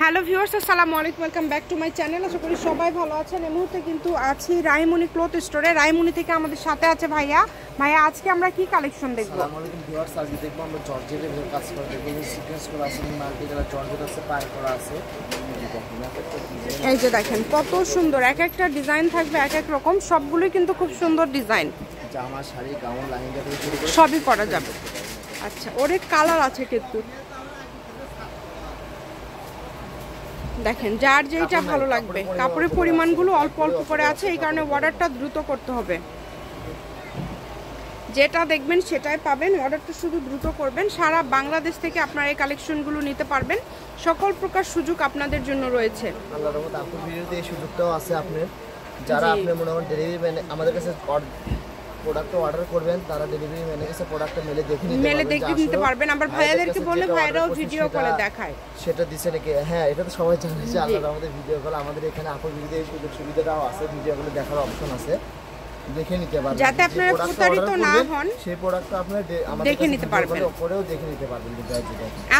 Hello viewers, আসসালামু আলাইকুম, welcome back to my channel. আশা করি সবাই ভালো আছেন। এই মুহূর্তে কিন্তু আছি রাইমনি ক্লথ স্টোরে। রাইমনি থেকে আমাদের সাথে আছে ভাইয়া। আজকে আমরা কি কালেকশন দেখব? আসসালামু আলাইকুম ভিউয়ার্স, আজকে দেখব আমরা জর্জেটের কাজ করে দেখব। এই সিকোয়েন্স করা আছে, মাল্টি কালার জর্জেট আছে, পার করা আছে। এই যে দেখেন কত সুন্দর, এক একটা ডিজাইন থাকবে এক এক রকম, সবগুলোই কিন্তু খুব সুন্দর ডিজাইন। জামা, শাড়ি, গাউন, লাইঙ্গা থেকে শুরু করে সবই করা যাবে। আচ্ছা, অনেক কালার আছে কিন্তু দেখেন যার যেটা ভালো লাগবে। কাপড়ের পরিমাণগুলো অল্প অল্প করে আছে, এই কারণে অর্ডারটা দ্রুত করতে হবে। যেটা দেখবেন সেটাই পাবেন, অর্ডারটা শুধু দ্রুত করবেন। সারা বাংলাদেশ থেকে আপনারা এই কালেকশনগুলো নিতে পারবেন, সকল প্রকার সুযোগ আপনাদের জন্য রয়েছে। আল্লাহর রহমতে আপুর ভিডিওতে এই সুযোগটাও আছে আপনার। যারা আপনি মনে করেন ডেলিভারি ম্যান আমাদের কাছে প্রোডাক্ট অর্ডার করবেন, তারা ডেলিভারি ম্যানের কাছে প্রোডাক্টটা মেলে দেখে নিতে পারবেন। আবার ভাইয়াদেরকে বলে ভাইরাও ভিডিও কলে দেখায় সেটা দিছে নাকি। হ্যাঁ, এটা তো সবাই জানে যে আল্লাহর রহমতে ভিডিও কল আমাদের এখানে আপুর ভিডিওতে এই সুযোগ সুবিধাটাও আছে, ভিডিও কলে দেখার অপশন আছে, দেখে নিতে পারবেন। যাতে আপনারা প্রতারিত না হন, সেই প্রোডাক্টটা আপনারা দেখে নিতে পারবেন, পরেও দেখে নিতে পারবেন।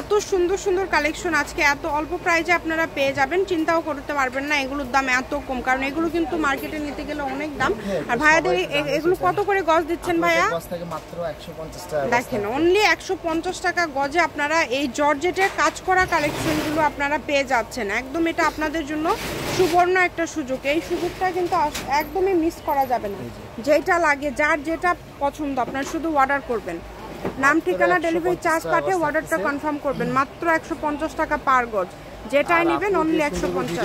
এত সুন্দর সুন্দর কালেকশন আজকে এত অল্প প্রাইসে আপনারা পেয়ে যাবেন। চিন্তাও করতে পারবেন না এগুলোর দাম এত কম, কারণ এগুলো কিন্তু মার্কেটে নিতে গেলে অনেক দাম। আর ভাইয়াদের এগুলো কত করে গজ দিচ্ছেন ভাইয়া? গজ থেকে মাত্র 150 টাকা। দেখেন অনলি 150 টাকা গজে আপনারা এই জর্জেটের কাজ করা কালেকশনগুলো আপনারা পেয়ে যাচ্ছেন। একদম এটা আপনাদের জন্য সুবর্ণ একটা সুযোগ। এই সুযোগটা কিন্তু একদমই মিস করা যাবে না। যেটা লাগে, যার যেটা পছন্দ আপনারা শুধু অর্ডার করবেন, নাম ঠিকানা ডেলিভারি চার্জ পাঠিয়ে অর্ডারটা কনফার্ম করবেন। মাত্র 150 টাকা পার গজ, যেটাই নেবেন অনলি 150।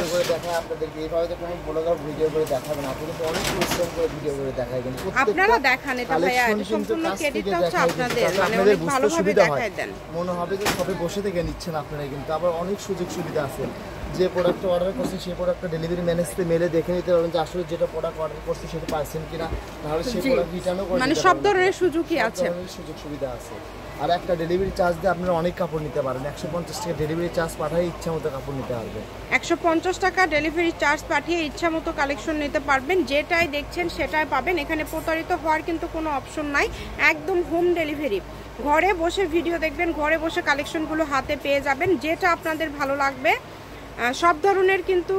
আপনারা দেখান এটা ভাইয়া, সম্পূর্ণ ক্রেডিটটা হচ্ছে আপনাদের, মানে অনেক ভালোভাবে দেখায় দেন। মনে হবে যে সবে বসে থেকে নিচ্ছেন আপনারা, কিন্তু আবার অনেক সুযোগ সুবিধা আছে। যে প্রোডাক্টটা অর্ডার করছেন সেই প্রোডাক্টটা ডেলিভারি ম্যানেজকে মেলে দেখে নিতে পারবেন যে আসলে যেটা প্রোডাক্ট অর্ডার করছে সেটা পাচ্ছেন কিনা, তাহলে সেই প্রোডাক্ট রিটার্নও করতে পারবেন। মানে সব ধরনের সুযোগই আছে, সুযোগ সুবিধা আছে। আর একটা ডেলিভারি চার্জ দিয়ে আপনারা অনেক কাপড় নিতে পারেন। 150 টাকা ডেলিভারি চার্জ পাঠিয়ে ইচ্ছা মতো কাপড় নিতে পারবেন। 150 টাকা ডেলিভারি চার্জ পাঠিয়ে ইচ্ছা মতো কালেকশন নিতে পারবেন। যেটাই দেখছেন সেটাই পাবেন। এখানে প্রতারিত হওয়ার কিন্তু কোনো অপশন নাই, একদম হোম ডেলিভারি। ঘরে বসে ভিডিও দেখবেন, ঘরে বসে কালেকশনগুলো হাতে পেয়ে যাবেন। যেটা আপনাদের ভালো লাগবে, সব ধরনের কিন্তু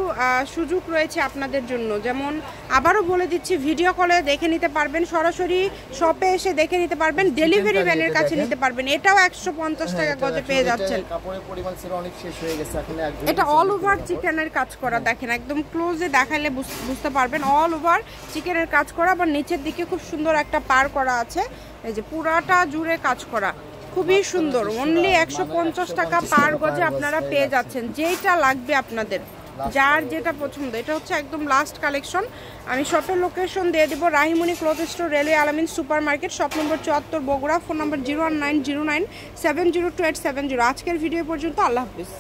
সুযোগ রয়েছে আপনাদের জন্য। যেমন আবারও বলে দিচ্ছি, ভিডিও কলে দেখে নিতে পারবেন, সরাসরি শপে এসে দেখে নিতে পারবেন, ডেলিভারি ম্যানের কাছে নিতে পারবেন। এটাও 150 টাকা গজে পেয়ে যাচ্ছেন। কাপড়ের পরিমাণ ছিল অনেক শেষ হয়ে গেছে এখন। এটা অল ওভার চিকেনের কাজ করা, দেখেন একদম ক্লোজে দেখাইলে বুঝতে পারবেন। অল ওভার চিকেনের কাজ করা, আবার নিচের দিকে খুব সুন্দর একটা পার করা আছে। এই যে পুরাটা জুড়ে কাজ করা, খুবই সুন্দর। অনলি 150 টাকা পার গজে আপনারা পেয়ে যাচ্ছেন। যেটা লাগবে আপনাদের, যার যেটা পছন্দ। এটা হচ্ছে একদম লাস্ট কালেকশন। আমি শপের লোকেশন দিয়ে দিব, রাহিমনি ক্লথ স্টোর, রেলওয়ে আলামিন super market, shop number 74 Bogura, phone নম্বর 01909702870। আজকের ভিডিও পর্যন্ত, আল্লাহ হাফিজ।